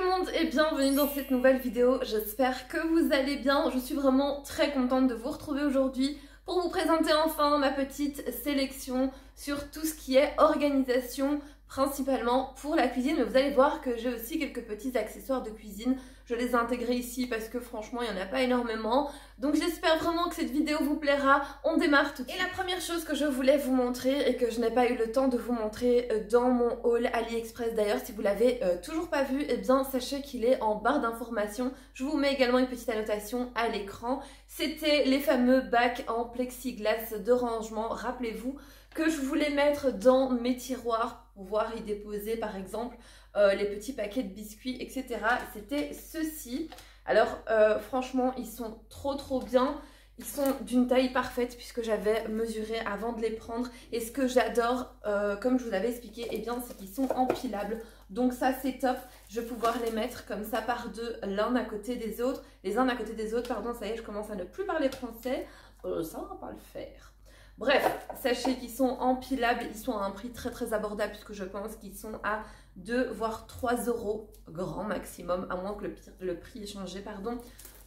monde et bienvenue dans cette nouvelle vidéo, j'espère que vous allez bien. Je suis vraiment très contente de vous retrouver aujourd'hui pour vous présenter enfin ma petite sélection sur tout ce qui est organisation, principalement pour la cuisine. Mais vous allez voir que j'ai aussi quelques petits accessoires de cuisine. Je les ai intégrés ici parce que franchement il n'y en a pas énormément. Donc j'espère vraiment que cette vidéo vous plaira. On démarre tout de suite. Et la première chose que je voulais vous montrer et que je n'ai pas eu le temps de vous montrer dans mon haul AliExpress d'ailleurs, si vous l'avez toujours pas vu, eh bien sachez qu'il est en barre d'informations. Je vous mets également une petite annotation à l'écran. C'était les fameux bacs en plexiglas de rangement, rappelez-vous, que je voulais mettre dans mes tiroirs pour pouvoir y déposer par exemple les petits paquets de biscuits, etc. C'était ceux-ci. Alors franchement, ils sont trop bien. Ils sont d'une taille parfaite puisque j'avais mesuré avant de les prendre. Et ce que j'adore, comme je vous avais expliqué, eh bien c'est qu'ils sont empilables. Donc ça c'est top. Je vais pouvoir les mettre comme ça par deux, l'un à côté des autres. Les uns à côté des autres, pardon, ça y est, je commence à ne plus parler français. Ça on va pas le faire. Bref, sachez qu'ils sont empilables, ils sont à un prix très abordable puisque je pense qu'ils sont à 2 voire 3 € grand maximum, à moins que le prix ait changé, pardon.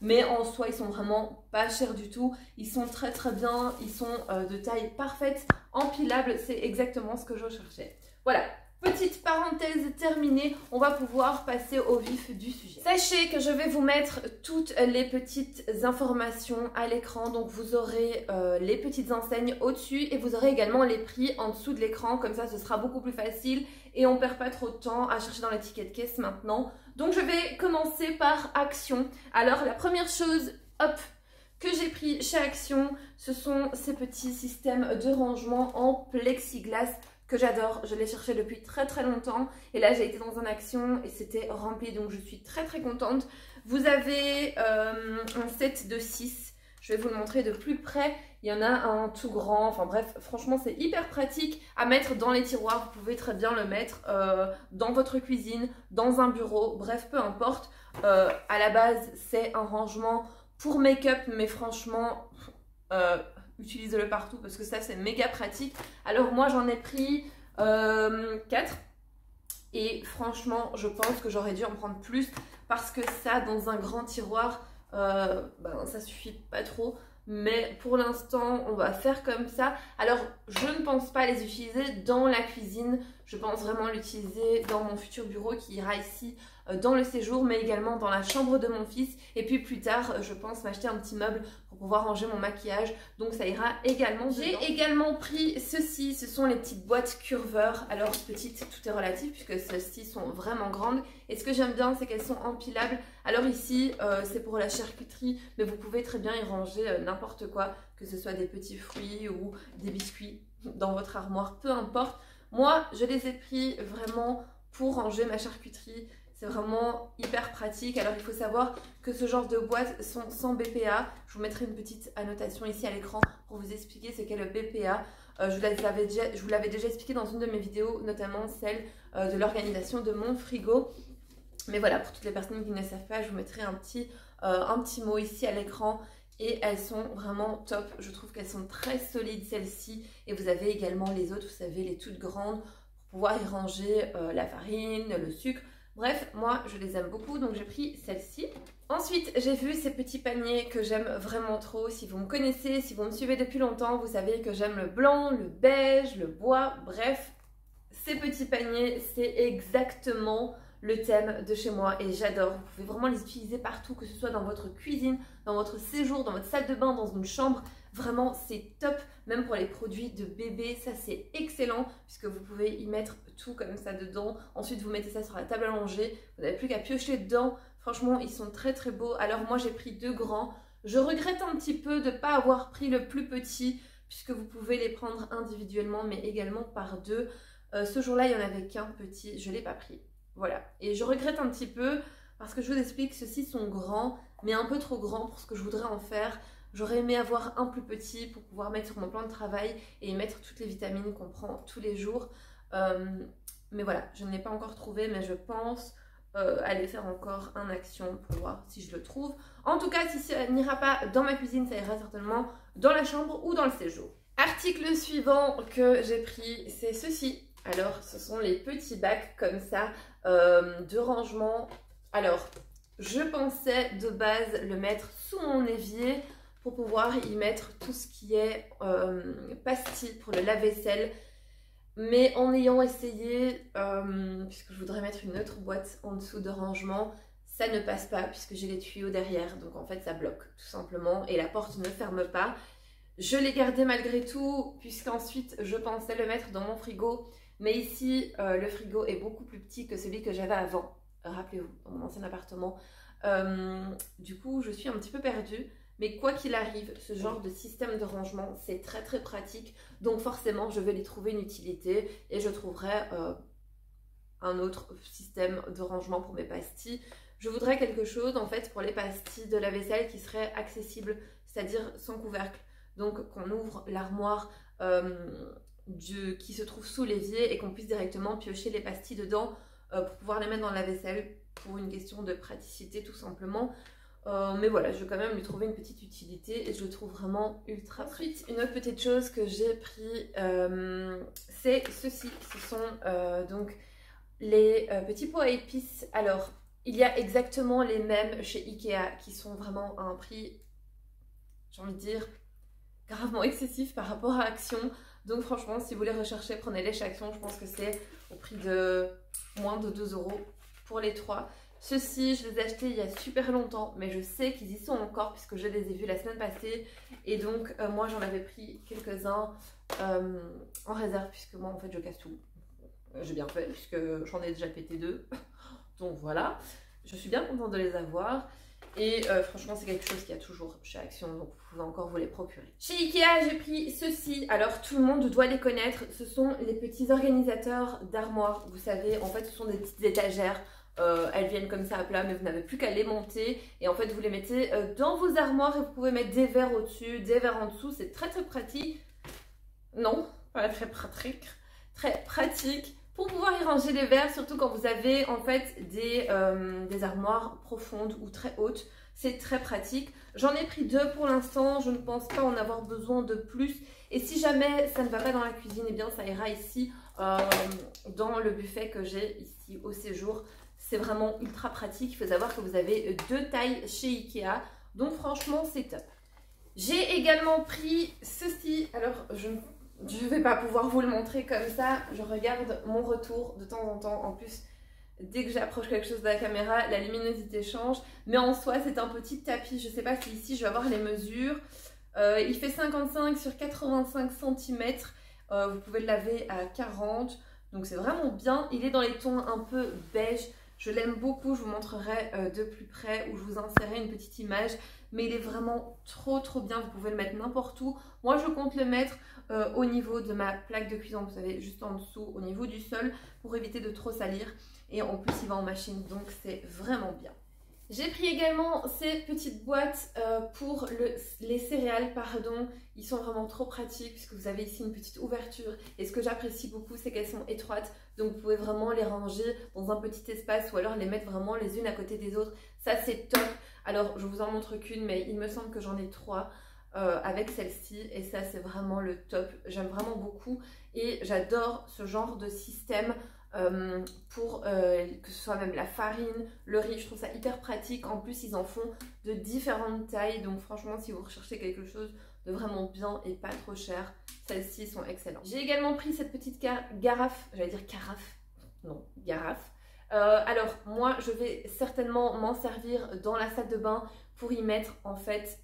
Mais en soi, ils sont vraiment pas chers du tout, ils sont très bien, ils sont de taille parfaite, empilables, c'est exactement ce que je recherchais. Voilà. Petite parenthèse terminée, on va pouvoir passer au vif du sujet. Sachez que je vais vous mettre toutes les petites informations à l'écran. Donc vous aurez les petites enseignes au-dessus et vous aurez également les prix en dessous de l'écran. Comme ça, ce sera beaucoup plus facile et on perd pas trop de temps à chercher dans les tickets de caisse maintenant. Donc je vais commencer par Action. Alors la première chose, hop, que j'ai pris chez Action, ce sont ces petits systèmes de rangement en plexiglas que j'adore. Je l'ai cherché depuis très longtemps et là j'ai été dans un Action et c'était rempli, donc je suis très contente. Vous avez un set de 6, je vais vous le montrer de plus près. Il y en a un tout grand, enfin bref, franchement c'est hyper pratique à mettre dans les tiroirs. Vous pouvez très bien le mettre dans votre cuisine, dans un bureau, bref peu importe. À la base c'est un rangement pour make-up, mais franchement utilisez-le partout parce que ça c'est méga pratique. Alors moi j'en ai pris 4 et franchement je pense que j'aurais dû en prendre plus parce que ça dans un grand tiroir ça suffit pas trop. Mais pour l'instant on va faire comme ça. Alors je ne pense pas les utiliser dans la cuisine, je pense vraiment l'utiliser dans mon futur bureau qui ira ici dans le séjour, mais également dans la chambre de mon fils. Et puis plus tard je pense m'acheter un petit meuble pour pouvoir ranger mon maquillage, donc ça ira également dedans. J'ai également pris ceci, ce sont les petites boîtes curveurs. Alors petites, tout est relatif puisque celles-ci sont vraiment grandes. Et ce que j'aime bien c'est qu'elles sont empilables. Alors ici c'est pour la charcuterie, mais vous pouvez très bien y ranger n'importe quoi, que ce soit des petits fruits ou des biscuits dans votre armoire, peu importe. Moi je les ai pris vraiment pour ranger ma charcuterie. C'est vraiment hyper pratique. Alors il faut savoir que ce genre de boîtes sont sans BPA. Je vous mettrai une petite annotation ici à l'écran pour vous expliquer ce qu'est le BPA. Je vous l'avais déjà expliqué dans une de mes vidéos, notamment celle de l'organisation de mon frigo. Mais voilà, pour toutes les personnes qui ne savent pas, je vous mettrai un petit mot ici à l'écran. Et elles sont vraiment top. Je trouve qu'elles sont très solides celles-ci. Et vous avez également les autres, vous savez, les toutes grandes pour pouvoir y ranger la farine, le sucre. Bref, moi je les aime beaucoup, donc j'ai pris celle-ci. Ensuite, j'ai vu ces petits paniers que j'aime vraiment trop. Si vous me connaissez, si vous me suivez depuis longtemps, vous savez que j'aime le blanc, le beige, le bois. Bref, ces petits paniers, c'est exactement le thème de chez moi et j'adore. Vous pouvez vraiment les utiliser partout, que ce soit dans votre cuisine, dans votre séjour, dans votre salle de bain, dans une chambre. Vraiment, c'est top, même pour les produits de bébé, ça c'est excellent puisque vous pouvez y mettre tout comme ça dedans. Ensuite, vous mettez ça sur la table à manger, vous n'avez plus qu'à piocher dedans. Franchement, ils sont très beaux. Alors moi, j'ai pris 2 grands. Je regrette un petit peu de ne pas avoir pris le plus petit puisque vous pouvez les prendre individuellement mais également par 2. Ce jour-là, il n'y en avait qu'un petit, je ne l'ai pas pris. Voilà, et je regrette un petit peu parce que je vous explique, ceux-ci sont grands, mais un peu trop grands pour ce que je voudrais en faire. J'aurais aimé avoir un plus petit pour pouvoir mettre sur mon plan de travail et y mettre toutes les vitamines qu'on prend tous les jours. Mais voilà, je ne l'ai pas encore trouvé, mais je pense aller faire encore un Action pour voir si je le trouve. En tout cas, si ça n'ira pas dans ma cuisine, ça ira certainement dans la chambre ou dans le séjour. Article suivant que j'ai pris, c'est ceci. Alors, ce sont les petits bacs comme ça de rangement Alors, je pensais de base le mettre sous mon évier pour pouvoir y mettre tout ce qui est pastilles pour le lave-vaisselle. Mais en ayant essayé, puisque je voudrais mettre une autre boîte en dessous de rangement, ça ne passe pas puisque j'ai les tuyaux derrière. Donc en fait ça bloque tout simplement et la porte ne ferme pas. Je l'ai gardé malgré tout puisqu'ensuite je pensais le mettre dans mon frigo. Mais ici le frigo est beaucoup plus petit que celui que j'avais avant. Rappelez-vous, dans mon ancien appartement. Du coup je suis un petit peu perdue. Mais quoi qu'il arrive, ce genre de système de rangement, c'est très très pratique. Donc forcément, je vais y trouver une utilité et je trouverai un autre système de rangement pour mes pastilles. Je voudrais quelque chose en fait pour les pastilles de la vaisselle qui serait accessible, c'est-à-dire sans couvercle. Donc qu'on ouvre l'armoire qui se trouve sous l'évier et qu'on puisse directement piocher les pastilles dedans pour pouvoir les mettre dans la vaisselle pour une question de praticité tout simplement. Mais voilà, je vais quand même lui trouver une petite utilité et je le trouve vraiment ultra pratique. Ensuite, une autre petite chose que j'ai pris, c'est ceci. Ce sont donc les petits pots à épices. Alors, il y a exactement les mêmes chez Ikea qui sont vraiment à un prix, j'ai envie de dire, gravement excessif par rapport à Action. Donc franchement, si vous les recherchez, prenez-les chez Action. Je pense que c'est au prix de moins de 2 € pour les 3. Ceux-ci, je les ai achetés il y a super longtemps, mais je sais qu'ils y sont encore puisque je les ai vus la semaine passée. Et donc, moi, j'en avais pris quelques-uns en réserve puisque moi, en fait, je casse tout. J'ai bien fait puisque j'en ai déjà pété 2. Donc voilà, je suis bien contente de les avoir. Et franchement, c'est quelque chose qu'il y a toujours chez Action, donc vous pouvez encore vous les procurer. Chez Ikea, j'ai pris ceux-ci. Alors, tout le monde doit les connaître. Ce sont les petits organisateurs d'armoires. Vous savez, en fait, ce sont des petites étagères. Elles viennent comme ça à plat, mais vous n'avez plus qu'à les monter. Et en fait, vous les mettez dans vos armoires et vous pouvez mettre des verres au-dessus, des verres en dessous. C'est très très pratique. Non, pas très pratique. Très pratique pour pouvoir y ranger les verres, surtout quand vous avez en fait des armoires profondes ou très hautes. C'est très pratique. J'en ai pris 2 pour l'instant. Je ne pense pas en avoir besoin de plus. Et si jamais ça ne va pas dans la cuisine, eh bien ça ira ici dans le buffet que j'ai ici au séjour. C'est vraiment ultra pratique. Il faut savoir que vous avez 2 tailles chez Ikea. Donc franchement, c'est top. J'ai également pris ceci. Alors, je ne vais pas pouvoir vous le montrer comme ça. Je regarde mon retour de temps en temps. En plus, dès que j'approche quelque chose de la caméra, la luminosité change. Mais en soi, c'est un petit tapis. Je ne sais pas si ici, je vais avoir les mesures. Il fait 55 sur 85 cm. Vous pouvez le laver à 40. Donc, c'est vraiment bien. Il est dans les tons un peu beige. Je l'aime beaucoup, je vous montrerai de plus près ou je vous insérerai une petite image. Mais il est vraiment trop bien, vous pouvez le mettre n'importe où. Moi je compte le mettre au niveau de ma plaque de cuisson, vous savez, juste en dessous, au niveau du sol, pour éviter de trop salir. Et en plus il va en machine, donc c'est vraiment bien. J'ai pris également ces petites boîtes pour les céréales, pardon. Ils sont vraiment trop pratiques puisque vous avez ici une petite ouverture. Et ce que j'apprécie beaucoup, c'est qu'elles sont étroites. Donc vous pouvez vraiment les ranger dans un petit espace ou alors les mettre vraiment les unes à côté des autres. Ça, c'est top. Alors, je vous en montre qu'une, mais il me semble que j'en ai 3 avec celle-ci. Et ça, c'est vraiment le top. J'aime vraiment beaucoup. Et j'adore ce genre de système. Pour que ce soit même la farine, le riz, je trouve ça hyper pratique. En plus ils en font de différentes tailles, donc franchement si vous recherchez quelque chose de vraiment bien et pas trop cher, celles-ci sont excellentes. J'ai également pris cette petite garafe, j'allais dire carafe, non, garafe. Alors moi je vais certainement m'en servir dans la salle de bain pour y mettre en fait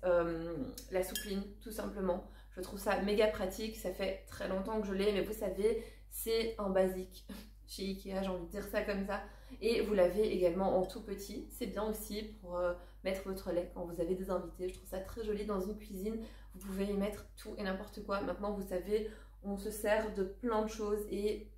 la soupline tout simplement. Je trouve ça méga pratique, ça fait très longtemps que je l'ai, mais vous savez c'est un basique chez Ikea, j'ai envie de dire ça comme ça. Et vous l'avez également en tout petit. C'est bien aussi pour mettre votre lait quand vous avez des invités. Je trouve ça très joli dans une cuisine. Vous pouvez y mettre tout et n'importe quoi. Maintenant, vous savez, on se sert de plein de choses et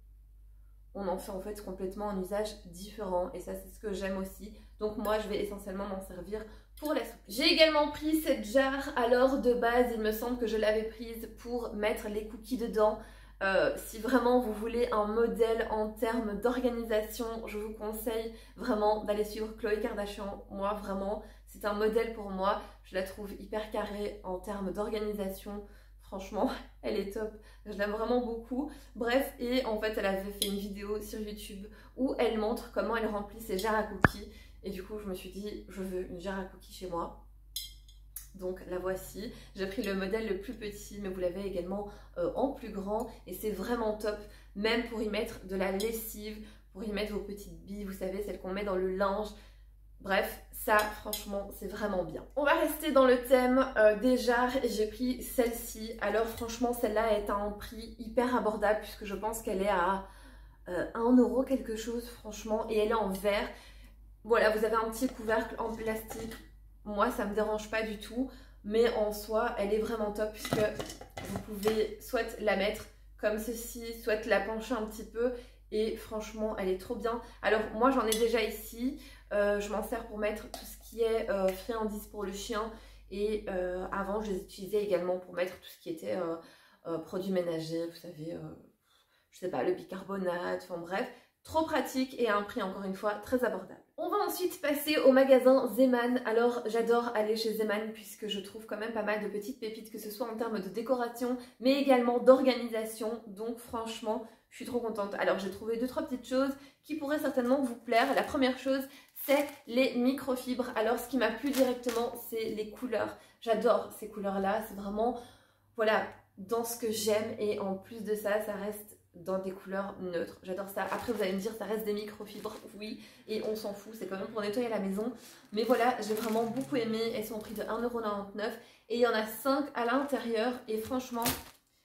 on en fait en fait complètement un usage différent. Et ça, c'est ce que j'aime aussi. Donc moi, je vais essentiellement m'en servir pour la soupe. J'ai également pris cette jarre. Alors, de base, il me semble que je l'avais prise pour mettre les cookies dedans. Si vraiment vous voulez un modèle en termes d'organisation, je vous conseille vraiment d'aller suivre Khloé Kardashian. Moi vraiment, c'est un modèle pour moi. Je la trouve hyper carrée en termes d'organisation. Franchement, elle est top. Je l'aime vraiment beaucoup. Bref, et en fait, elle avait fait une vidéo sur YouTube où elle montre comment elle remplit ses jarres à cookies. Et du coup, je me suis dit, je veux une jarre à cookies chez moi. Donc la voici. J'ai pris le modèle le plus petit, mais vous l'avez également en plus grand. Et c'est vraiment top, même pour y mettre de la lessive, pour y mettre vos petites billes, vous savez, celles qu'on met dans le linge. Bref, ça, franchement, c'est vraiment bien. On va rester dans le thème des jarres. J'ai pris celle-ci. Alors franchement, celle-là est à un prix hyper abordable, puisque je pense qu'elle est à 1 euro quelque chose, franchement. Et elle est en verre. Voilà, vous avez un petit couvercle en plastique. Moi, ça me dérange pas du tout. Mais en soi, elle est vraiment top, puisque vous pouvez soit la mettre comme ceci, soit la pencher un petit peu. Et franchement, elle est trop bien. Alors, moi, j'en ai déjà ici. Je m'en sers pour mettre tout ce qui est friandises pour le chien. Et avant, je les utilisais également pour mettre tout ce qui était produits ménagers. Vous savez, je sais pas, le bicarbonate, enfin bref. Trop pratique et à un prix, encore une fois, très abordable. On va ensuite passer au magasin Zeman. Alors, j'adore aller chez Zeman puisque je trouve quand même pas mal de petites pépites, que ce soit en termes de décoration, mais également d'organisation. Donc, franchement, je suis trop contente. Alors, j'ai trouvé 2-3 petites choses qui pourraient certainement vous plaire. La première chose, c'est les microfibres. Alors, ce qui m'a plu directement, c'est les couleurs. J'adore ces couleurs-là. C'est vraiment, voilà, dans ce que j'aime. Et en plus de ça, ça reste dans des couleurs neutres. J'adore ça. Après, vous allez me dire, ça reste des microfibres. Oui, et on s'en fout. C'est quand même pour nettoyer la maison. Mais voilà, j'ai vraiment beaucoup aimé. Elles sont au prix de 1,99 €. Et il y en a 5 à l'intérieur. Et franchement,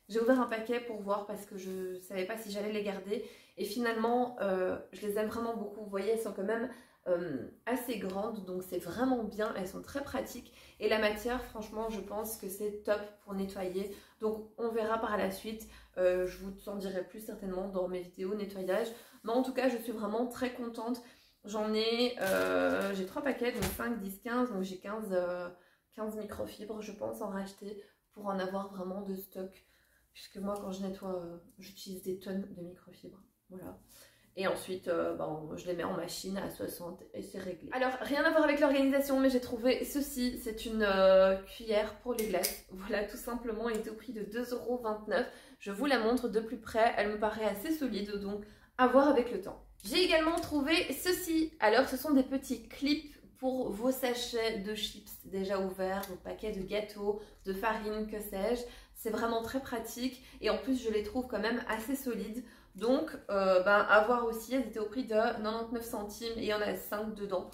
j'ai ouvert un paquet pour voir parce que je ne savais pas si j'allais les garder. Et finalement, je les aime vraiment beaucoup. Vous voyez, elles sont quand même assez grandes. Donc, c'est vraiment bien. Elles sont très pratiques. Et la matière, franchement, je pense que c'est top pour nettoyer. Donc, on verra par la suite. Je vous en dirai plus certainement dans mes vidéos nettoyage. Mais en tout cas, je suis vraiment très contente. J'en ai, j'ai 3 paquets, donc 5, 10, 15. Donc, j'ai 15 microfibres, je pense en racheter pour en avoir vraiment de stock. Puisque moi, quand je nettoie, j'utilise des tonnes de microfibres. Voilà. Et ensuite, je les mets en machine à 60 et c'est réglé. Alors, rien à voir avec l'organisation, mais j'ai trouvé ceci. C'est une cuillère pour les glaces. Voilà, tout simplement, elle est au prix de 2,29 €. Je vous la montre de plus près. Elle me paraît assez solide, donc à voir avec le temps. J'ai également trouvé ceci. Alors, ce sont des petits clips pour vos sachets de chips déjà ouverts, vos paquets de gâteaux, de farine, que sais-je. C'est vraiment très pratique et en plus, je les trouve quand même assez solides. Donc, à voir aussi, elles étaient au prix de 99 centimes et il y en a 5 dedans.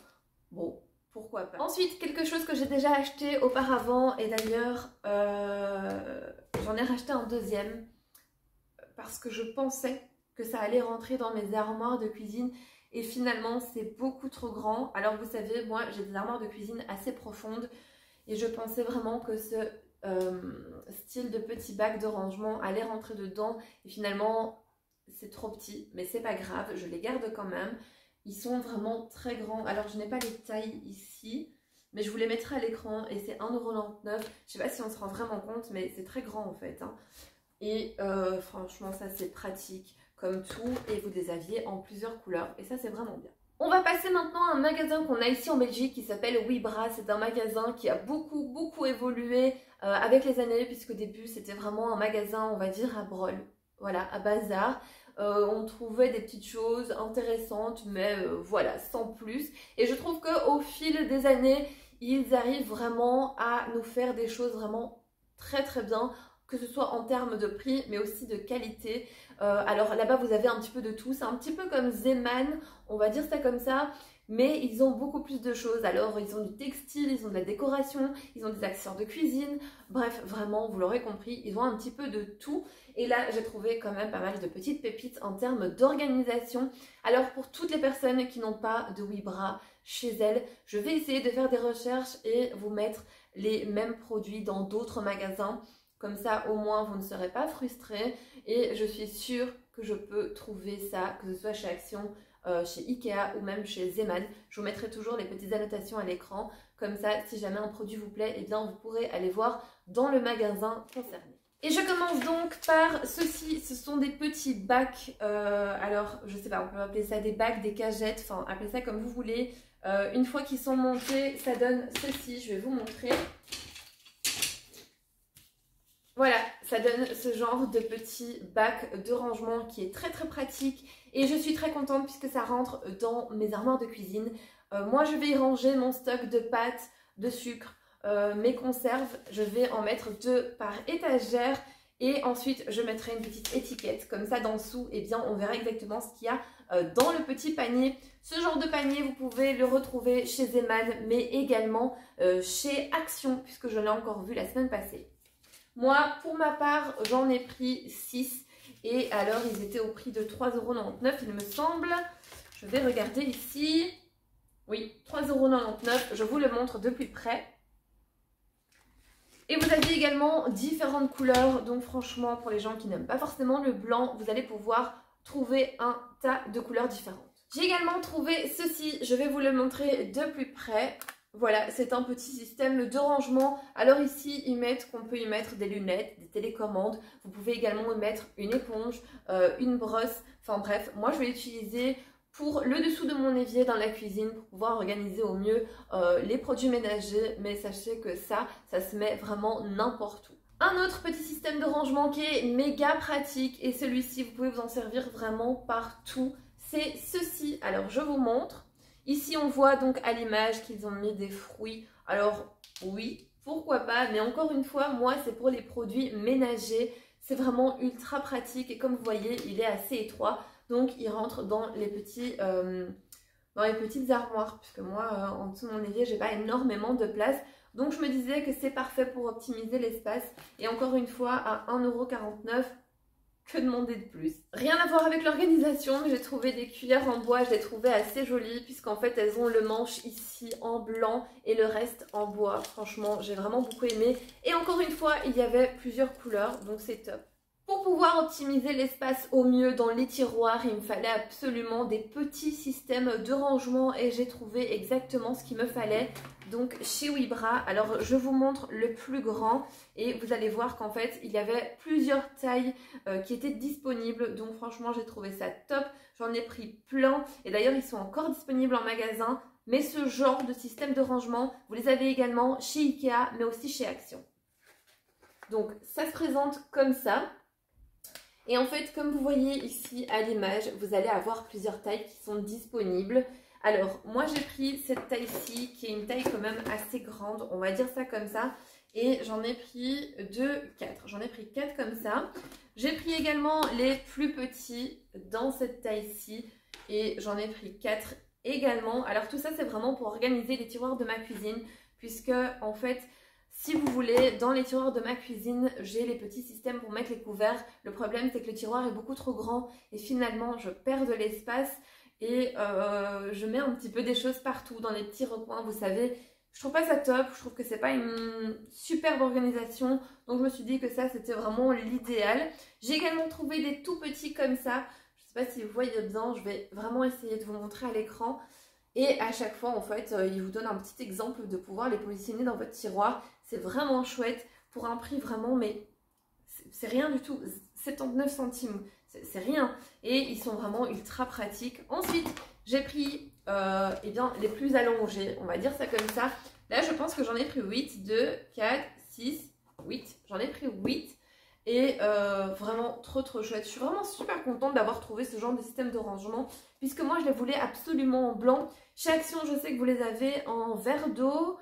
Bon, pourquoi pas. Ensuite, quelque chose que j'ai déjà acheté auparavant et d'ailleurs, j'en ai racheté un deuxième parce que je pensais que ça allait rentrer dans mes armoires de cuisine et finalement, c'est beaucoup trop grand. Alors, vous savez, moi, j'ai des armoires de cuisine assez profondes et je pensais vraiment que ce style de petit bac de rangement allait rentrer dedans et finalement c'est trop petit, mais c'est pas grave, je les garde quand même. Ils sont vraiment très grands. Alors je n'ai pas les tailles ici, mais je vous les mettrai à l'écran et c'est 1,99 €. Je sais pas si on se rend vraiment compte, mais c'est très grand en fait, hein. Et franchement ça c'est pratique comme tout et vous les aviez en plusieurs couleurs et ça c'est vraiment bien. On va passer maintenant à un magasin qu'on a ici en Belgique qui s'appelle Webra. C'est un magasin qui a beaucoup évolué avec les années, puisqu'au début c'était vraiment un magasin, on va dire, à brol, voilà, à bazar. On trouvait des petites choses intéressantes, mais voilà, sans plus. Et je trouve qu'au fil des années, ils arrivent vraiment à nous faire des choses vraiment très bien, que ce soit en termes de prix, mais aussi de qualité. Alors là-bas, vous avez un petit peu de tout. C'est un petit peu comme Zeman, on va dire ça comme ça. Mais ils ont beaucoup plus de choses. Alors, ils ont du textile, ils ont de la décoration, ils ont des accessoires de cuisine. Bref, vraiment, vous l'aurez compris, ils ont un petit peu de tout. Et là, j'ai trouvé quand même pas mal de petites pépites en termes d'organisation. Alors, pour toutes les personnes qui n'ont pas de Webra chez elles, je vais essayer de faire des recherches et vous mettre les mêmes produits dans d'autres magasins. Comme ça, au moins, vous ne serez pas frustrés. Et je suis sûre que je peux trouver ça, que ce soit chez Action, chez Ikea ou même chez Zeman. Je vous mettrai toujours les petites annotations à l'écran. Comme ça, si jamais un produit vous plaît, eh bien, vous pourrez aller voir dans le magasin concerné. Et je commence donc par ceci. Ce sont des petits bacs. Alors, je sais pas, on peut appeler ça des bacs, des cagettes. Enfin, appelez ça comme vous voulez. Une fois qu'ils sont montés, ça donne ceci. Je vais vous montrer. Voilà, ça donne ce genre de petit bac de rangement qui est très pratique et je suis très contente puisque ça rentre dans mes armoires de cuisine. Moi je vais y ranger mon stock de pâtes, de sucre, mes conserves. Je vais en mettre 2 par étagère. Et ensuite, je mettrai une petite étiquette, comme ça, d'en dessous, et bien, on verra exactement ce qu'il y a dans le petit panier. Ce genre de panier, vous pouvez le retrouver chez Zeman, mais également chez Action, puisque je l'ai encore vu la semaine passée. Moi, pour ma part, j'en ai pris 6, et alors, ils étaient au prix de 3,99 €, il me semble. Je vais regarder ici. Oui, 3,99 €, je vous le montre de plus près. Et vous avez également différentes couleurs, donc franchement pour les gens qui n'aiment pas forcément le blanc, vous allez pouvoir trouver un tas de couleurs différentes. J'ai également trouvé ceci, je vais vous le montrer de plus près. Voilà, c'est un petit système de rangement. Alors ici, ils mettent qu'on peut y mettre des lunettes, des télécommandes. Vous pouvez également y mettre une éponge, une brosse. Enfin bref, moi je vais l'utiliser pour le dessous de mon évier dans la cuisine pour pouvoir organiser au mieux les produits ménagers, mais sachez que ça se met vraiment n'importe où. Un autre petit système de rangement qui est méga pratique, et celui-ci vous pouvez vous en servir vraiment partout, c'est ceci. Alors je vous montre. Ici on voit donc à l'image qu'ils ont mis des fruits. Alors oui, pourquoi pas, mais encore une fois, moi c'est pour les produits ménagers. C'est vraiment ultra pratique et comme vous voyez, il est assez étroit. Donc il rentre dans les petites armoires, puisque moi en dessous de mon évier j'ai pas énormément de place. Donc je me disais que c'est parfait pour optimiser l'espace. Et encore une fois à 1,49 €, que demander de plus? Rien à voir avec l'organisation, mais j'ai trouvé des cuillères en bois, je les trouvais assez jolies puisqu'en fait elles ont le manche ici en blanc et le reste en bois. Franchement j'ai vraiment beaucoup aimé. Et encore une fois il y avait plusieurs couleurs, donc c'est top. Pour pouvoir optimiser l'espace au mieux dans les tiroirs, il me fallait absolument des petits systèmes de rangement et j'ai trouvé exactement ce qu'il me fallait. Donc chez Wibra, alors je vous montre le plus grand et vous allez voir qu'en fait il y avait plusieurs tailles qui étaient disponibles. Donc franchement j'ai trouvé ça top, j'en ai pris plein et d'ailleurs ils sont encore disponibles en magasin. Mais ce genre de système de rangement, vous les avez également chez Ikea mais aussi chez Action. Donc ça se présente comme ça. Et en fait, comme vous voyez ici à l'image, vous allez avoir plusieurs tailles qui sont disponibles. Alors, moi j'ai pris cette taille-ci, qui est une taille quand même assez grande, on va dire ça comme ça. Et j'en ai pris 4. J'en ai pris 4 comme ça. J'ai pris également les plus petits dans cette taille-ci. Et j'en ai pris 4 également. Alors tout ça, c'est vraiment pour organiser les tiroirs de ma cuisine. Puisque, en fait... si vous voulez, dans les tiroirs de ma cuisine, j'ai les petits systèmes pour mettre les couverts. Le problème, c'est que le tiroir est beaucoup trop grand et finalement, je perds de l'espace et je mets un petit peu des choses partout dans les petits recoins, vous savez. Je trouve pas ça top, je trouve que c'est pas une superbe organisation. Donc, je me suis dit que ça, c'était vraiment l'idéal. J'ai également trouvé des tout petits comme ça. Je sais pas si vous voyez bien, je vais vraiment essayer de vous montrer à l'écran. Et à chaque fois, en fait, il vous donne un petit exemple de pouvoir les positionner dans votre tiroir. C'est vraiment chouette pour un prix vraiment, mais c'est rien du tout. 79 centimes, c'est rien. Et ils sont vraiment ultra pratiques. Ensuite, j'ai pris eh bien, les plus allongés, on va dire ça comme ça. Là, je pense que j'en ai pris 8, 2, 4, 6, 8. J'en ai pris 8. Et vraiment trop chouette. Je suis vraiment super contente d'avoir trouvé ce genre de système de rangement puisque moi je les voulais absolument en blanc. Chez Action, je sais que vous les avez en vert d'eau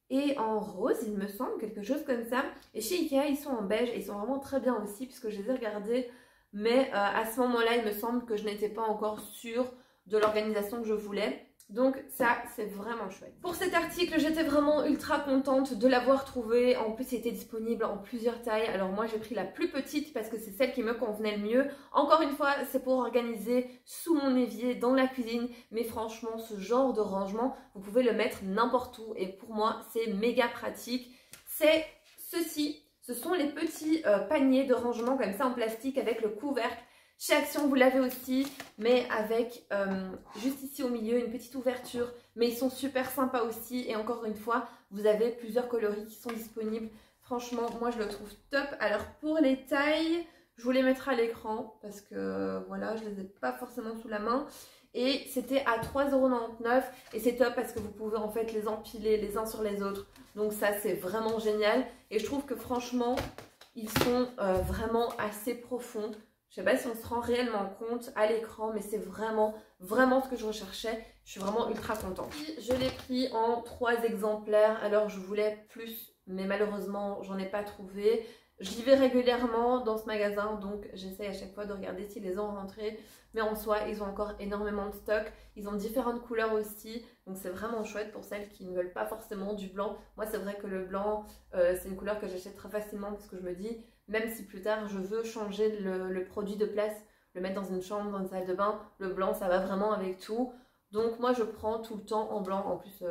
et en rose, il me semble, quelque chose comme ça. Et chez Ikea, ils sont en beige et ils sont vraiment très bien aussi puisque je les ai regardés. Mais à ce moment-là, il me semble que je n'étais pas encore sûre de l'organisation que je voulais. Donc ça, c'est vraiment chouette. Pour cet article, j'étais vraiment ultra contente de l'avoir trouvé. En plus, il était disponible en plusieurs tailles. Alors moi, j'ai pris la plus petite parce que c'est celle qui me convenait le mieux. Encore une fois, c'est pour organiser sous mon évier, dans la cuisine. Mais franchement, ce genre de rangement, vous pouvez le mettre n'importe où. Et pour moi, c'est méga pratique. C'est ceci. Ce sont les petits paniers de rangement comme ça en plastique avec le couvercle. Chez Action, vous l'avez aussi, mais avec juste ici au milieu une petite ouverture. Mais ils sont super sympas aussi. Et encore une fois, vous avez plusieurs coloris qui sont disponibles. Franchement, moi je le trouve top. Alors pour les tailles, je vous les mettrai à l'écran parce que voilà, je les ai pas forcément sous la main. Et c'était à 3,99 € et c'est top parce que vous pouvez en fait les empiler les uns sur les autres. Donc ça, c'est vraiment génial. Et je trouve que franchement, ils sont vraiment assez profonds. Je sais pas si on se rend réellement compte à l'écran, mais c'est vraiment ce que je recherchais. Je suis vraiment ultra contente. Je l'ai pris en 3 exemplaires, alors je voulais plus, mais malheureusement j'en ai pas trouvé. J'y vais régulièrement dans ce magasin, donc j'essaye à chaque fois de regarder s'ils les ont rentrés. Mais en soi, ils ont encore énormément de stock. Ils ont différentes couleurs aussi, donc c'est vraiment chouette pour celles qui ne veulent pas forcément du blanc. Moi, c'est vrai que le blanc, c'est une couleur que j'achète très facilement parce que je me dis, même si plus tard je veux changer le produit de place, le mettre dans une chambre, dans une salle de bain, le blanc, ça va vraiment avec tout. Donc moi, je prends tout le temps en blanc. En plus,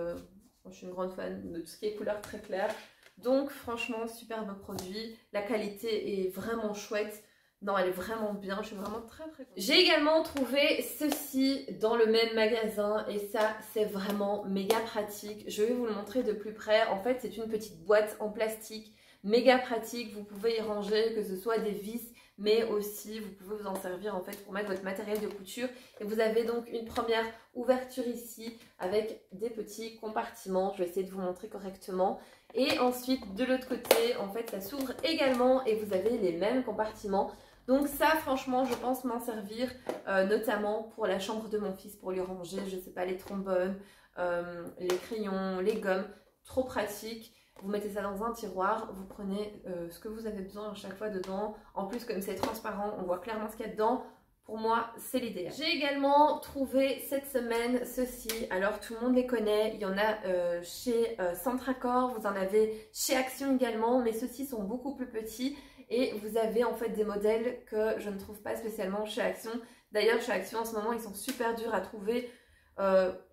je suis une grande fan de tout ce qui est couleur très claire. Donc franchement, superbe produit. La qualité est vraiment chouette. Non, elle est vraiment bien. Je suis vraiment très contente. J'ai également trouvé ceci dans le même magasin. Et ça, c'est vraiment méga pratique. Je vais vous le montrer de plus près. En fait, c'est une petite boîte en plastique. Méga pratique. Vous pouvez y ranger, que ce soit des vis, mais aussi vous pouvez vous en servir en fait pour mettre votre matériel de couture. Et vous avez donc une première ouverture ici avec des petits compartiments. Je vais essayer de vous montrer correctement. Et ensuite de l'autre côté, en fait, ça s'ouvre également et vous avez les mêmes compartiments. Donc ça, franchement, je pense m'en servir, notamment pour la chambre de mon fils, pour lui ranger, je sais pas, les trombones, les crayons, les gommes. Trop pratique. Vous mettez ça dans un tiroir, vous prenez ce que vous avez besoin à chaque fois dedans. En plus, comme c'est transparent, on voit clairement ce qu'il y a dedans. Pour moi, c'est l'idéal. J'ai également trouvé cette semaine ceci. Alors, tout le monde les connaît. Il y en a chez Centracor, vous en avez chez Action également. Mais ceux-ci sont beaucoup plus petits. Et vous avez en fait des modèles que je ne trouve pas spécialement chez Action. D'ailleurs, chez Action, en ce moment, ils sont super durs à trouver.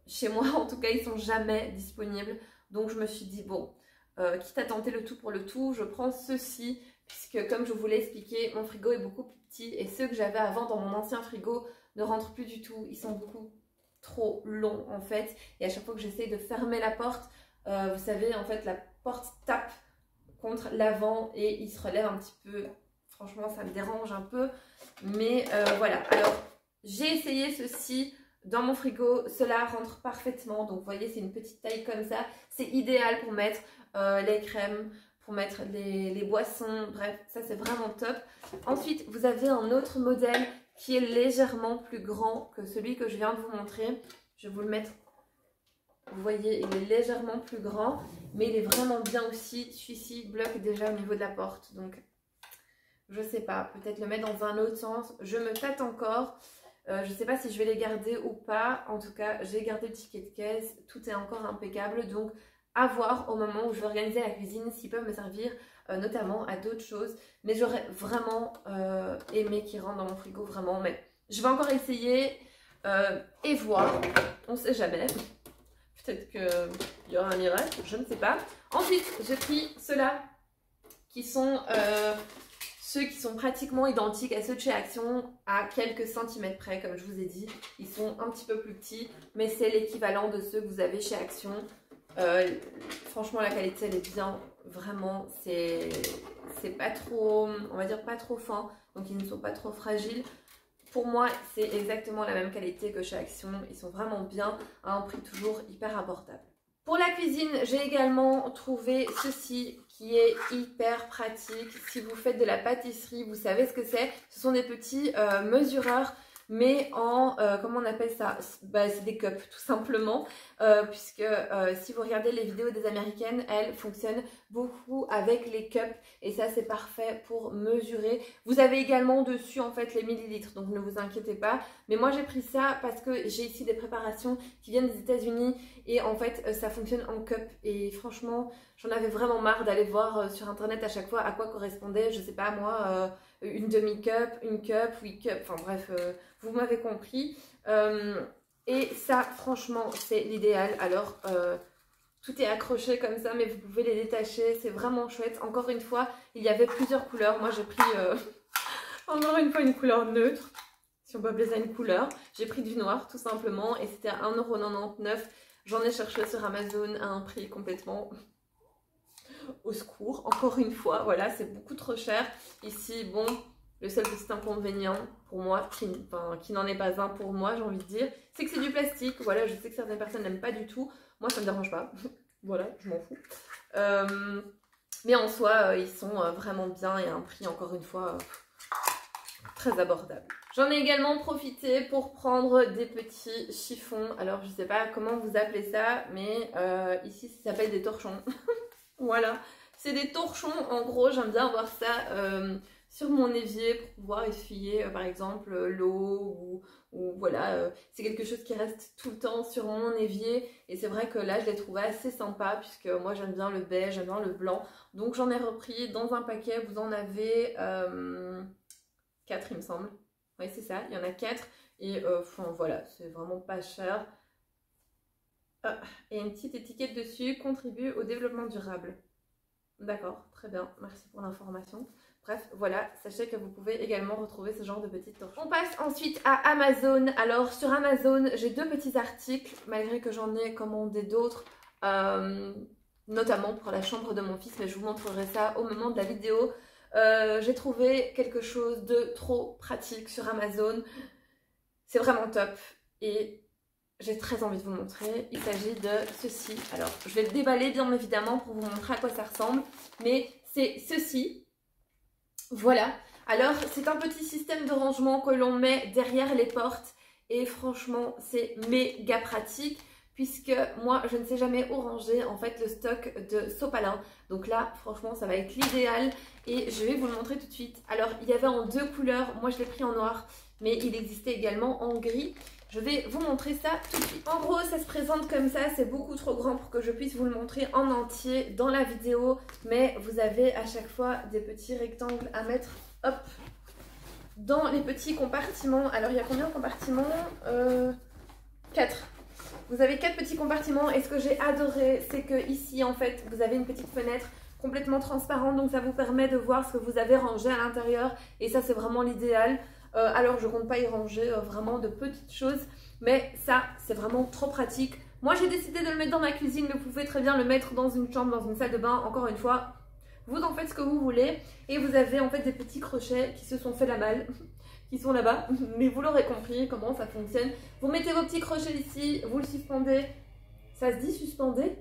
Chez moi, en tout cas, ils sont jamais disponibles. Donc, je me suis dit, bon... quitte à tenter le tout pour le tout, je prends ceci puisque comme je vous l'ai expliqué, mon frigo est beaucoup plus petit et ceux que j'avais avant dans mon ancien frigo ne rentrent plus du tout. Ils sont beaucoup trop longs en fait et à chaque fois que j'essaie de fermer la porte, vous savez en fait la porte tape contre l'avant et il se relève un petit peu. Franchement ça me dérange un peu mais voilà. Alors j'ai essayé ceci dans mon frigo, cela rentre parfaitement. Donc vous voyez c'est une petite taille comme ça, c'est idéal pour mettre les crèmes, pour mettre les boissons, bref, ça c'est vraiment top. Ensuite, vous avez un autre modèle qui est légèrement plus grand que celui que je viens de vous montrer. Je vais vous le mettre, vous voyez, il est légèrement plus grand, mais il est vraiment bien aussi. Celui-ci bloque déjà au niveau de la porte, donc je sais pas, peut-être le mettre dans un autre sens. Je me tâte encore. Je ne sais pas si je vais les garder ou pas. En tout cas, j'ai gardé le ticket de caisse. Tout est encore impeccable, donc à voir au moment où je vais organiser la cuisine s'ils peuvent me servir notamment à d'autres choses. Mais j'aurais vraiment aimé qu'ils rentrent dans mon frigo, vraiment. Mais je vais encore essayer et voir. On ne sait jamais. Peut-être qu'il y aura un miracle, je ne sais pas. Ensuite, j'ai pris ceux-là qui sont ceux qui sont pratiquement identiques à ceux de chez Action à quelques centimètres près, comme je vous ai dit. Ils sont un petit peu plus petits, mais c'est l'équivalent de ceux que vous avez chez Action. Franchement la qualité elle est bien, vraiment c'est pas trop, on va dire pas trop fin, donc ils ne sont pas trop fragiles. Pour moi c'est exactement la même qualité que chez Action, ils sont vraiment bien à un prix toujours hyper abordable. Pour la cuisine j'ai également trouvé ceci qui est hyper pratique. Si vous faites de la pâtisserie vous savez ce que c'est, ce sont des petits mesureurs mais en, comment on appelle ça, bah, c'est des cups tout simplement, puisque si vous regardez les vidéos des américaines, elles fonctionnent beaucoup avec les cups et ça c'est parfait pour mesurer. Vous avez également dessus en fait les millilitres, donc ne vous inquiétez pas, mais moi j'ai pris ça parce que j'ai ici des préparations qui viennent des États-Unis et en fait ça fonctionne en cup et franchement j'en avais vraiment marre d'aller voir sur internet à chaque fois à quoi correspondait, je sais pas moi, une demi-cup, une cup, 8 cups, enfin bref, vous m'avez compris. Et ça, franchement, c'est l'idéal. Alors, tout est accroché comme ça, mais vous pouvez les détacher, c'est vraiment chouette. Encore une fois, il y avait plusieurs couleurs. Moi, j'ai pris, encore une fois, une couleur neutre, si on peut appeler ça une couleur. J'ai pris du noir, tout simplement, et c'était à 1,99 €. J'en ai cherché sur Amazon à un prix complètement... au secours, encore une fois, voilà, c'est beaucoup trop cher. Ici, bon, le seul petit inconvénient pour moi, qui n'en est pas un pour moi, j'ai envie de dire, c'est que c'est du plastique. Voilà, je sais que certaines personnes n'aiment pas du tout. Moi, ça me dérange pas. Voilà, je m'en fous. Mais en soi, ils sont vraiment bien et à un prix, encore une fois, très abordable. J'en ai également profité pour prendre des petits chiffons. Alors je sais pas comment vous appelez ça, mais ici ça s'appelle des torchons. Voilà, c'est des torchons en gros, j'aime bien avoir ça sur mon évier pour pouvoir essuyer par exemple l'eau ou voilà, c'est quelque chose qui reste tout le temps sur mon évier et c'est vrai que là je l'ai trouvé assez sympa puisque moi j'aime bien le beige, j'aime bien le blanc, donc j'en ai repris dans un paquet. Vous en avez 4 il me semble, oui c'est ça, il y en a 4 et enfin, voilà, c'est vraiment pas cher. Et une petite étiquette dessus, contribue au développement durable. D'accord, très bien, merci pour l'information. Bref, voilà, sachez que vous pouvez également retrouver ce genre de petites torches. On passe ensuite à Amazon. Alors sur Amazon, j'ai 2 petits articles, malgré que j'en ai commandé d'autres, notamment pour la chambre de mon fils, mais je vous montrerai ça au moment de la vidéo. J'ai trouvé quelque chose de trop pratique sur Amazon. C'est vraiment top et j'ai très envie de vous montrer. Il s'agit de ceci. Alors, je vais le déballer bien évidemment pour vous montrer à quoi ça ressemble. Mais c'est ceci. Voilà. Alors, c'est un petit système de rangement que l'on met derrière les portes. Et franchement, c'est méga pratique. Puisque moi, je ne sais jamais où ranger en fait le stock de sopalin. Donc là, franchement, ça va être l'idéal. Et je vais vous le montrer tout de suite. Alors, il y avait en 2 couleurs. Moi, je l'ai pris en noir. Mais il existait également en gris. Je vais vous montrer ça tout de suite. En gros, ça se présente comme ça. C'est beaucoup trop grand pour que je puisse vous le montrer en entier dans la vidéo. Mais vous avez à chaque fois des petits rectangles à mettre, hop, dans les petits compartiments. Alors, il y a combien de compartiments 4. Vous avez 4 petits compartiments. Et ce que j'ai adoré, c'est que ici, en fait, vous avez une petite fenêtre complètement transparente. Donc, ça vous permet de voir ce que vous avez rangé à l'intérieur. Et ça, c'est vraiment l'idéal. Alors je compte pas y ranger vraiment de petites choses, mais ça c'est vraiment trop pratique. Moi j'ai décidé de le mettre dans ma cuisine, mais vous pouvez très bien le mettre dans une chambre, dans une salle de bain. Encore une fois, vous en faites ce que vous voulez. Et vous avez en fait des petits crochets qui se sont fait la malle, qui sont là-bas, mais vous l'aurez compris comment ça fonctionne. Vous mettez vos petits crochets ici, vous le suspendez. Ça se dit suspendez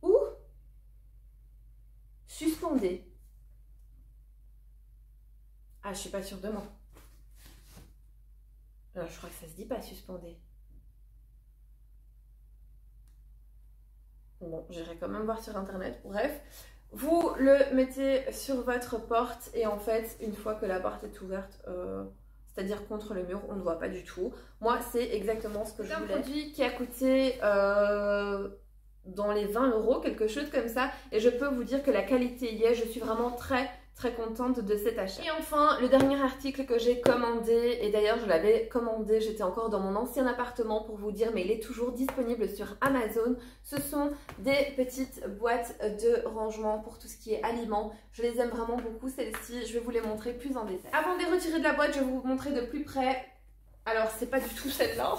ou suspendez? Ah, je suis pas sûre de moi. Alors, je crois que ça se dit pas suspendez. Bon, j'irai quand même voir sur internet. Bref, vous le mettez sur votre porte et en fait, une fois que la porte est ouverte, c'est-à-dire contre le mur, on ne voit pas du tout. Moi, c'est exactement ce que je voulais. C'est un produit qui a coûté dans les 20 €, quelque chose comme ça. Et je peux vous dire que la qualité y est. Je suis vraiment très contente de cet achat. Et enfin, le dernier article que j'ai commandé, et d'ailleurs je l'avais commandé, j'étais encore dans mon ancien appartement pour vous dire, mais il est toujours disponible sur Amazon. Ce sont des petites boîtes de rangement pour tout ce qui est aliments. Je les aime vraiment beaucoup, celles-ci. Je vais vous les montrer plus en détail. Avant de les retirer de la boîte, je vais vous montrer de plus près. Alors, c'est pas du tout celle-là,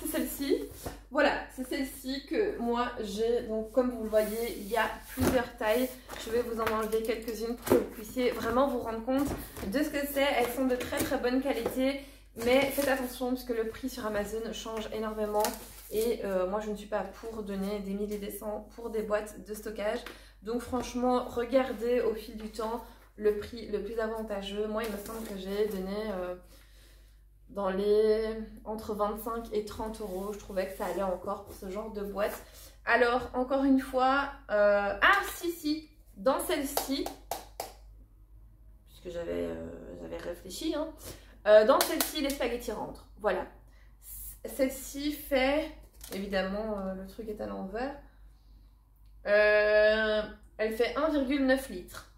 c'est celle-ci. Voilà, c'est celle-ci que moi j'ai. Donc, comme vous le voyez, il y a plusieurs tailles. Je vais vous en enlever quelques-unes pour que vous puissiez vraiment vous rendre compte de ce que c'est. Elles sont de très bonne qualité, mais faites attention puisque le prix sur Amazon change énormément. Et moi, je ne suis pas pour donner des milliers et des cents pour des boîtes de stockage. Donc, franchement, regardez au fil du temps le prix le plus avantageux. Moi, il me semble que j'ai donné dans les entre 25 et 30 €. Je trouvais que ça allait encore pour ce genre de boîte. Alors, encore une fois, si, dans celle-ci, puisque j'avais réfléchi, hein, dans celle-ci, les spaghettis rentrent. Voilà. Celle-ci fait, évidemment, le truc est à l'envers. Elle fait 1,9 litres.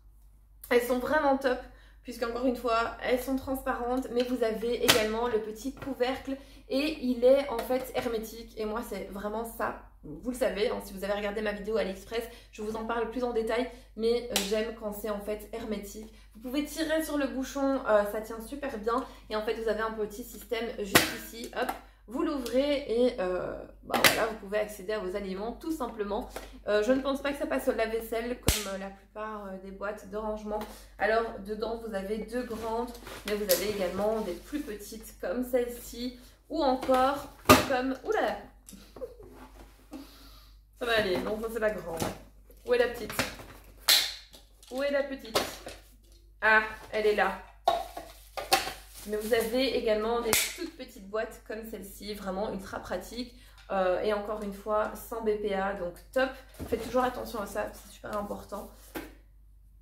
Elles sont vraiment top. Puisqu'encore une fois, elles sont transparentes, mais vous avez également le petit couvercle et il est en fait hermétique. Et moi, c'est vraiment ça. Vous le savez, hein, si vous avez regardé ma vidéo AliExpress, je vous en parle plus en détail, mais j'aime quand c'est en fait hermétique. Vous pouvez tirer sur le bouchon, ça tient super bien. Et en fait, vous avez un petit système juste ici, hop. Vous l'ouvrez et voilà, vous pouvez accéder à vos aliments tout simplement. Je ne pense pas que ça passe au lave-vaisselle comme la plupart des boîtes de rangement. Alors dedans vous avez 2 grandes, mais vous avez également des plus petites comme celle-ci ou encore comme... Oula, ça va aller, non ça c'est la grande. Où est la petite? Où est la petite? Ah, elle est là. Mais vous avez également des toutes petites boîtes comme celle-ci, vraiment ultra pratique. Et encore une fois, sans BPA, donc top. Faites toujours attention à ça, c'est super important.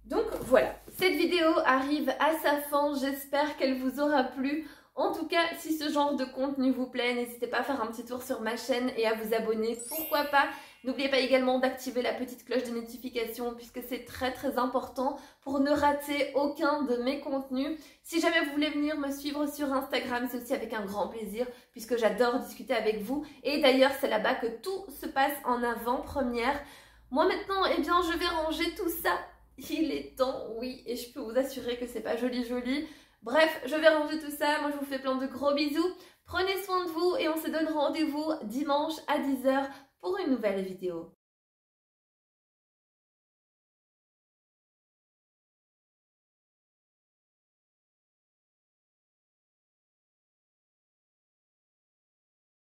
Donc voilà, cette vidéo arrive à sa fin, j'espère qu'elle vous aura plu. En tout cas, si ce genre de contenu vous plaît, n'hésitez pas à faire un petit tour sur ma chaîne et à vous abonner, pourquoi pas. N'oubliez pas également d'activer la petite cloche de notification puisque c'est très important pour ne rater aucun de mes contenus. Si jamais vous voulez venir me suivre sur Instagram, c'est aussi avec un grand plaisir puisque j'adore discuter avec vous. Et d'ailleurs, c'est là-bas que tout se passe en avant-première. Moi maintenant, eh bien, je vais ranger tout ça. Il est temps, oui, et je peux vous assurer que c'est pas joli. Bref, je vais ranger tout ça. Moi, je vous fais plein de gros bisous. Prenez soin de vous et on se donne rendez-vous dimanche à 10 h pour une nouvelle vidéo.